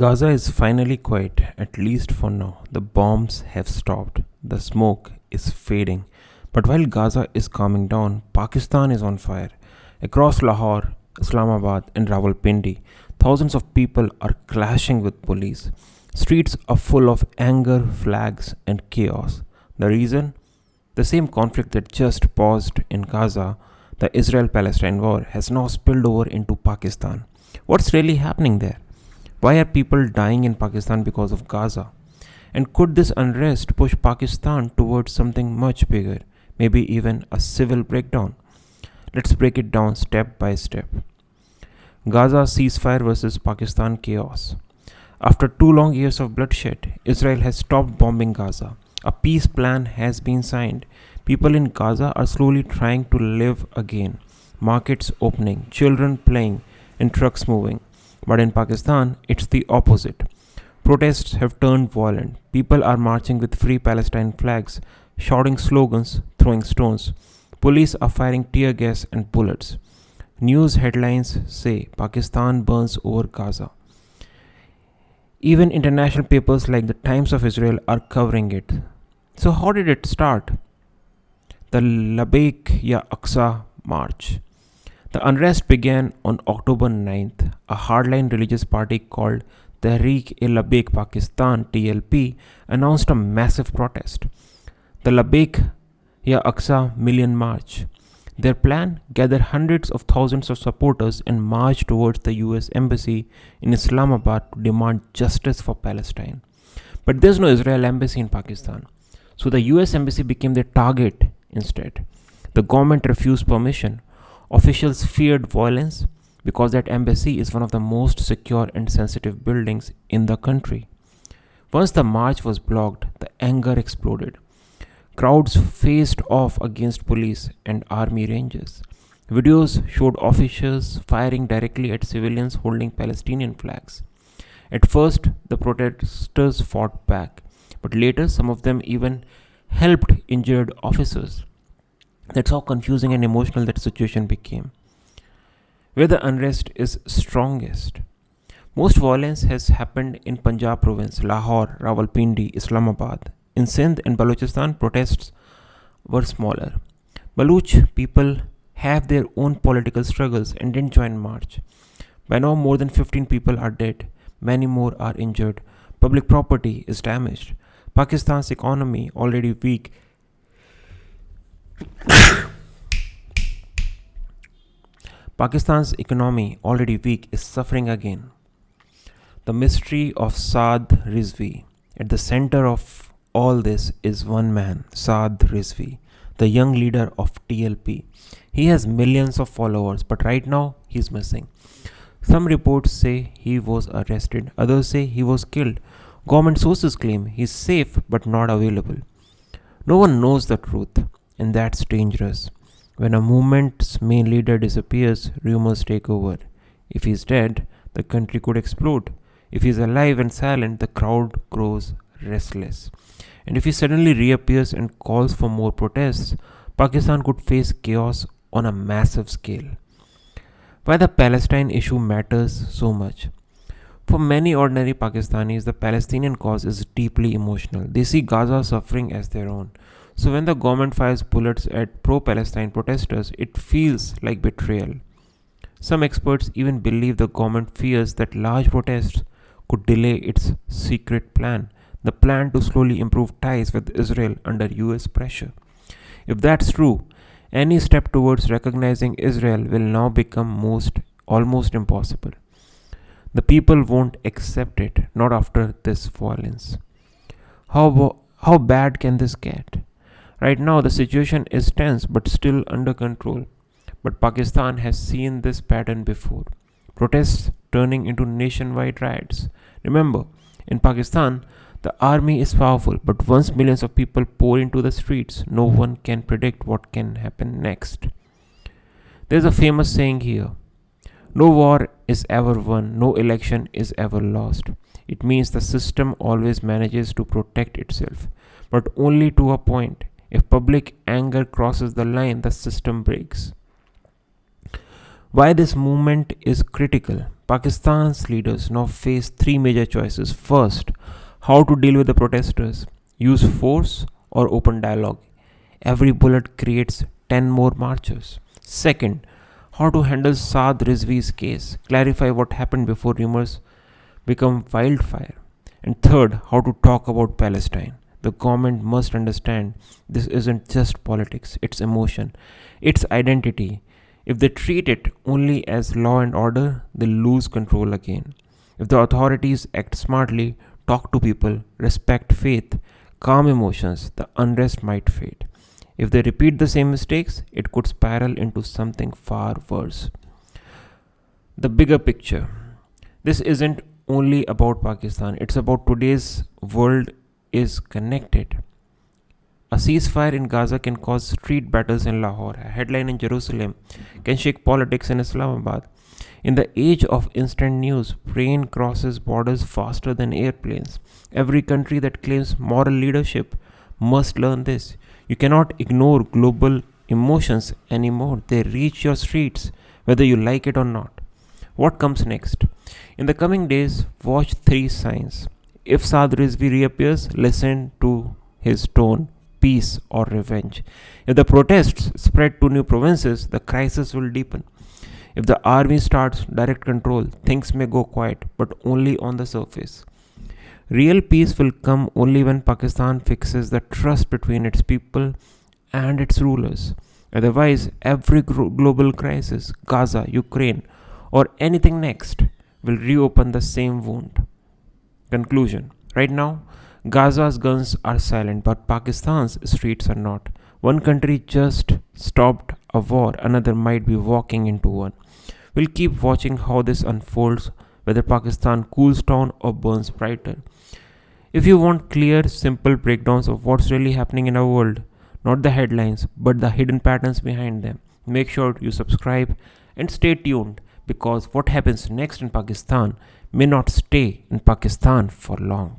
Gaza is finally quiet, at least for now. The bombs have stopped. The smoke is fading. But while Gaza is calming down, Pakistan is on fire. Across Lahore, Islamabad, and Rawalpindi, thousands of people are clashing with police. Streets are full of anger, flags, and chaos. The reason? The same conflict that just paused in Gaza, the Israel Palestine war, has now spilled over into Pakistan. What's really happening there? Why are people dying in Pakistan because of Gaza? And could this unrest push Pakistan towards something much bigger, maybe even a civil breakdown? Let's break it down step by step. Gaza ceasefire versus Pakistan chaos. After 2 long years of bloodshed, Israel has stopped bombing Gaza. A peace plan has been signed. People in Gaza are slowly trying to live again. Markets opening, children playing, and trucks moving. But in Pakistan, it's the opposite. Protests have turned violent. People are marching with Free Palestine flags, shouting slogans, throwing stones. Police are firing tear gas and bullets. News headlines say Pakistan burns over Gaza. Even international papers like the Times of Israel are covering it. So, how did it start? The Labbaik Ya Aqsa March. The unrest began on October 9th. A hardline religious party called Tehreek-e-Labbaik Pakistan (TLP) announced a massive protest. The Labbaik Ya Aqsa Million March. Their plan: gather hundreds of thousands of supporters and march towards the US Embassy in Islamabad to demand justice for Palestine. But there's no Israel Embassy in Pakistan, so the US Embassy became their target instead. The government refused permission. Officials feared violence because that embassy is one of the most secure and sensitive buildings in the country. Once the march was blocked, the anger exploded. Crowds faced off against police and army rangers. Videos showed officials firing directly at civilians holding Palestinian flags. At first, the protesters fought back, but later some of them even helped injured officers. That's how confusing and emotional that situation became. Where the unrest is strongest. Most violence has happened in Punjab province, Lahore, Rawalpindi, Islamabad. In Sindh and Balochistan, protests were smaller. Baloch people have their own political struggles and didn't join march. By now, more than 15 people are dead. Many more are injured. Public property is damaged. Pakistan's economy, already weak, is suffering again. The mystery of Saad Rizvi. At the center of all this is one man, Saad Rizvi, the young leader of TLP. He has millions of followers, but right now he's missing. Some reports say he was arrested, others say he was killed. Government sources claim he's safe but not available. No one knows the truth, and that's dangerous. When a movement's main leader disappears, rumors take over. If he's dead, the country could explode. If he's alive and silent, the crowd grows restless. And if he suddenly reappears and calls for more protests, Pakistan could face chaos on a massive scale. Why the Palestine issue matters so much? For many ordinary Pakistanis, the Palestinian cause is deeply emotional. They see Gaza suffering as their own. So when the government fires bullets at pro-Palestine protesters, it feels like betrayal. Some experts even believe the government fears that large protests could delay its secret plan, the plan to slowly improve ties with Israel under US pressure. If that's true, any step towards recognizing Israel will now become almost impossible. The people won't accept it, not after this violence. How bad can this get? Right now, the situation is tense but still under control. But Pakistan has seen this pattern before. Protests turning into nationwide riots. Remember, in Pakistan, the army is powerful, but once millions of people pour into the streets, no one can predict what can happen next. There's a famous saying here: no war is ever won, no election is ever lost. It means the system always manages to protect itself, but only to a point. If public anger crosses the line, the system breaks. Why this movement is critical? Pakistan's leaders now face three major choices. First, how to deal with the protesters: use force or open dialogue. Every bullet creates 10 more marchers. Second, how to handle Saad Rizvi's case, clarify what happened before rumors become wildfire. And third, how to talk about Palestine. The government must understand this isn't just politics, it's emotion, it's identity. If they treat it only as law and order, they lose control again. If the authorities act smartly, talk to people, respect faith, calm emotions, the unrest might fade. If they repeat the same mistakes, it could spiral into something far worse. The bigger picture. This isn't only about Pakistan, it's about today's world is connected. A ceasefire in Gaza can cause street battles in Lahore. A headline in Jerusalem can shake politics in Islamabad. In the age of instant news, brain crosses borders faster than airplanes. Every country that claims moral leadership must learn this. You cannot ignore global emotions anymore. They reach your streets, whether you like it or not. What comes next? In the coming days, watch three signs. If Saad Rizvi reappears, listen to his tone: peace or revenge. If the protests spread to new provinces, the crisis will deepen. If the army starts direct control, things may go quiet, but only on the surface. Real peace will come only when Pakistan fixes the trust between its people and its rulers. Otherwise, every global crisis, Gaza, Ukraine, or anything next, will reopen the same wound. Conclusion. Right now, Gaza's guns are silent, but Pakistan's streets are not. One country just stopped a war, another might be walking into one. We'll keep watching how this unfolds, whether Pakistan cools down or burns brighter. If you want clear, simple breakdowns of what's really happening in our world, not the headlines, but the hidden patterns behind them, make sure you subscribe and stay tuned, because what happens next in Pakistan may not stay in Pakistan for long.